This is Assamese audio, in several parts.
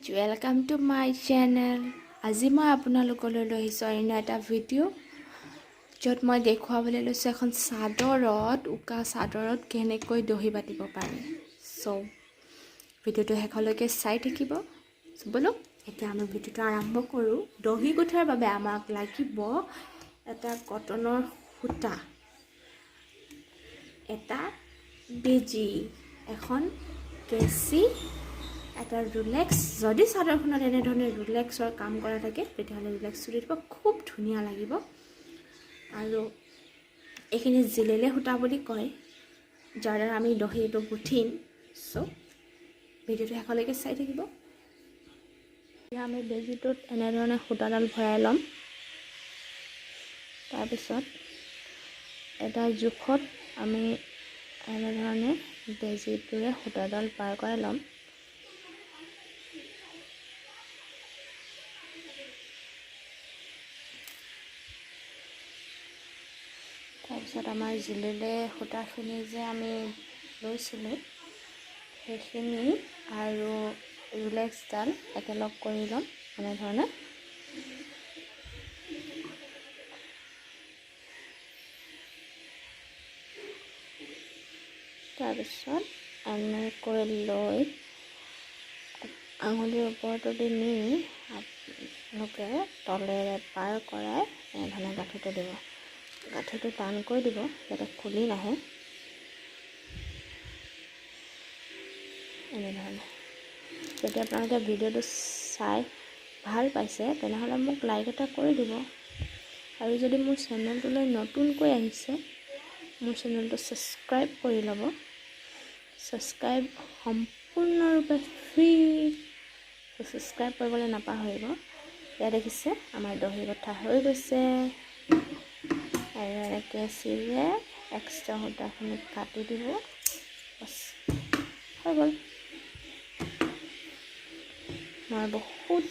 Welcome to my channel. আজি মই আপোনালোকলৈ লৈ আহিছোঁ অন্য এটা ভিডিঅ' য'ত মই দেখুৱাবলৈ লৈছোঁ এখন চাদৰত উকা চাদৰত কেনেকৈ দহি বাটিব পাৰি। সো ভিডিঅ'টো শেষলৈকে চাই থাকিব। বলক এতিয়া আমি ভিডিঅ'টো আৰম্ভ কৰোঁ। দহি গুঠাৰ বাবে আমাক লাগিব এটা কটনৰ সূতা, এটা বেজি, এখন কেঁচি, এটা ৰুলেক্স। যদি চাদৰখনত এনেধৰণে ৰুলেক্সৰ কাম কৰা থাকে তেতিয়াহ'লে ৰুলেক্স চুলি দিব, খুব ধুনীয়া লাগিব। আৰু এইখিনি জিলেলে সূতা বুলি কয়, যাৰ দ্বাৰা আমি দহিটো গুঠিম। চ' ভিডিঅ'টো শেষলৈকে চাই থাকিব। এতিয়া আমি বেজিটোত এনেধৰণে সূতাডাল ভৰাই ল'ম। তাৰপিছত এটা জোখত আমি এনেধৰণে বেজিটোৰে সূতাডাল পাৰ কৰাই ল'ম। তাৰপিছত আমাৰ জিলিলে সূতাখিনি যে আমি লৈছিলোঁ সেইখিনি আৰু ৰুলেক্সডাল একেলগ কৰি ল'ম এনেধৰণে। তাৰপিছত এনেকৈ লৈ আঙুলিৰ ওপৰতে নি আপোনালোকে তলেৰে পাৰ কৰাই এনেধৰণে গাঁঠিটো দিব। গাঁঠিটো টানকৈ দিব যাতে খুলি নাহে। এনেধৰণে যদি আপোনালোকে ভিডিঅ'টো চাই ভাল পাইছে তেনেহ'লে মোক লাইক এটা কৰি দিব। আৰু যদি মোৰ চেনেলটোলৈ নতুনকৈ আহিছে মোৰ চেনেলটো ছাবস্ক্ৰাইব কৰি ল'ব। ছাবস্ক্ৰাইব সম্পূৰ্ণৰূপে ফ্ৰী, ছাবস্ক্ৰাইব কৰিবলৈ নাপাহৰিব। এয়া দেখিছে আমাৰ দহি বটা হৈ গৈছে। আৰু এনেকৈ চিৰে এক্সট্ৰা সূতাখিনি কাটি দিব, বছ হৈ গ'ল। মই বহুত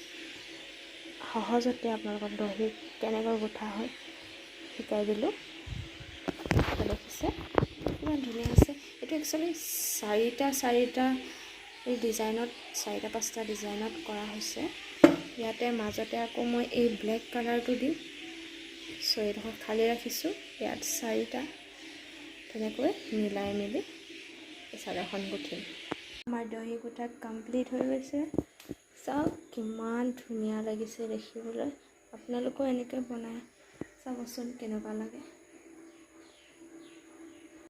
সহজতে আপোনালোকক দহি কেনেকৈ গুঠা হয় শিকাই দিলোঁ। দেখিছে কিমান ধুনীয়া আছে। এইটো একচুৱেলি চাৰিটা এই ডিজাইনত, 4-5টা ডিজাইনত কৰা হৈছে। ইয়াতে মাজতে আকৌ মই এই ব্লেক কালাৰটো দিম। চ' এইডোখৰ খালী ৰাখিছোঁ। ইয়াত 4টা তেনেকৈ মিলাই মেলি এই চাদৰখন গুঠিম। আমাৰ দহি গুঠা কমপ্লিট হৈ গৈছে। চাওক কিমান ধুনীয়া লাগিছে দেখিবলৈ। আপোনালোকেও এনেকৈ বনাই চাবচোন কেনেকুৱা লাগে।